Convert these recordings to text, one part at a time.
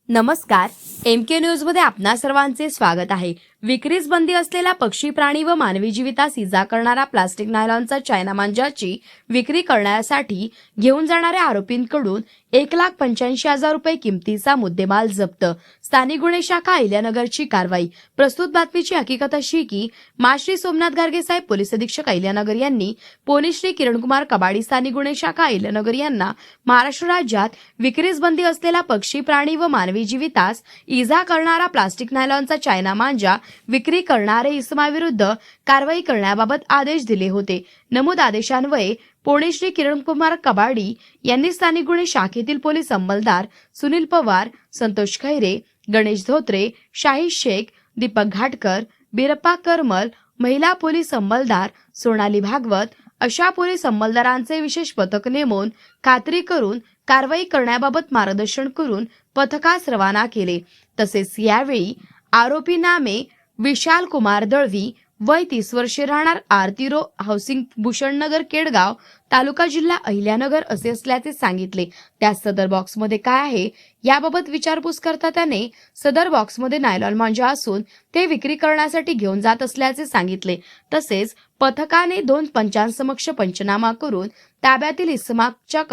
नमस्कार, MK news मध्ये आपणा सर्वांचे स्वागत आहे। विक्रीस बंदी असलेला पक्षी, प्राणी व मानवी जीवितास इजा करणारा प्लास्टिक नायलॉनचा चायना मांजाची विक्री करण्यासाठी घेऊन जाणाऱ्या आरोपींकडून 1,85,000 रुपये किमतीचा मुद्देमाल जप्त। स्थानिक गुन्हे शाखा अहिल्यानगरची कारवाई। प्रस्तुत बातमीची हकीकत अशी की माश्री सोमनाथ गार्गे साहेब पोलीस अधीक्षक अहिल्यानगर यांनी पोलीस श्री किरणकुमार कबाडी स्थानिक गुन्हे शाखा अहिल्यानगर यांना महाराष्ट्र राज्यात विक्रीस बंदी असलेला पक्षी, प्राणी व मानवी जीवितास इजा करणारा प्लास्टिक नायलॉनचा चायना मांजा विक्री करणारे इसमाविरुद्ध कारवाई करण्याबाबत आदेश दिले होते। नमूद आदेशान्वये पोलीस श्री किरणकुमार कबाडी यांनी स्थानिक गुन्हे शाखेतील पोलीस अंमलदार सुनील पवार, संतोष खैरे, गणेश धोत्रे, शाही शेख, दीपक घाटकर, बिरप्पा करमल, महिला पोलीस अंमलदार सोनाली भागवत अशा पोलीस अंमलदारांचे विशेष पथक नेमून खात्री करून कारवाई करण्याबाबत मार्गदर्शन करून पथकास रवाना केले। तसेच यावेळी आरोपी नामे विशाल कुमार दळवी, वय 30 वर्षे, राहणार आरती रो हाऊसिंग, भूषणनगर, केडगाव, तालुका जिल्हा अहिल्यानगर असे असल्याचे सांगितले। त्या सदर बॉक्समध्ये काय आहे याबाबत विचारपूस करता त्याने सदर बॉक्समध्ये नायलॉन मांजा असून ते विक्री करण्यासाठी घेऊन जात असल्याचे सांगितले। तसेच पथकाने 2 पंचांसमक्ष पंचनामा करून ताब्यातील इसमाच्या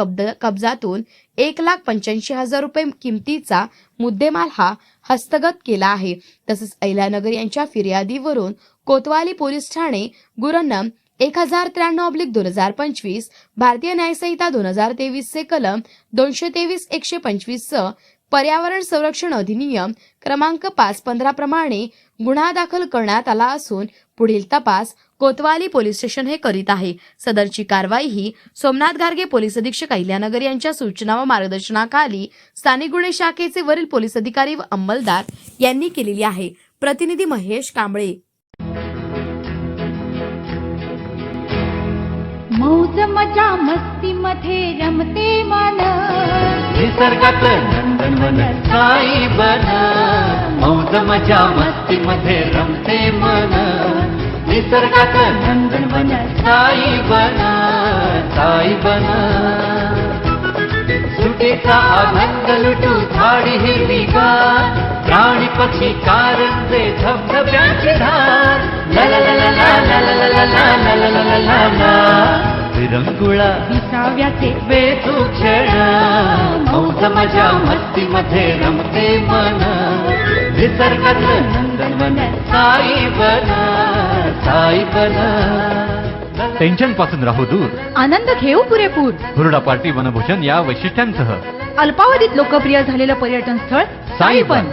कब्जातून 1,85,000 रुपये किमतीचा मुद्देमाल हा हस्तगत केला आहे। तसेच अहिल्यानगर यांच्या फिर्यादीवरून कोतवाली पोलीस ठाणे गुन्हा 1093/2025 भारतीय न्याय संहिता 2023 चे कलम 223-125 स पर्यावरण संरक्षण अधिनियम क्रमांक 515 प्रमाणे गुन्हा दाखल करण्यात आला असून पुढील तपास कोतवाली पोलीस स्टेशन हे करीत आहे। सदरची कारवाई ही सोमनाथ गार्गे पोलीस अधीक्षक अहिल्यानगर यांच्या सूचना व मार्गदर्शनाखाली स्थानिक गुन्हे शाखेचे वरील पोलीस अधिकारी व अंमलदार यांनी केलेली आहे। प्रतिनिधी महेश कांबळे। मौज मजा मस्ती मध्ये रमते मन, निसर्गात नंदनवन साई बन। मौज मजा मस्ती मध्ये रमते मन, निसर्गात नंदनवन साई बन, साई बन। सुटीचा आनंद लुटू झाडी हिरवीगार, प्राणी पक्षी कारंजे धबधब्याची धार। ला ला ला ला ला ला ला ला ला ला ला ला ला विरंगुळा विसाव्याचे बेतू क्षण, मौज मजा मस्ती मध्ये रमते मन, निसर्गात नंदनवन साई बन, साई बन। टेन्शन पासून राहू दूर, आनंद घेऊ पुरेपूर। हुरडा पार्टी वनभूषण या वैशिष्ट्यांसह अल्पावधीत लोकप्रिय झालेलं पर्यटन स्थळ साईबन।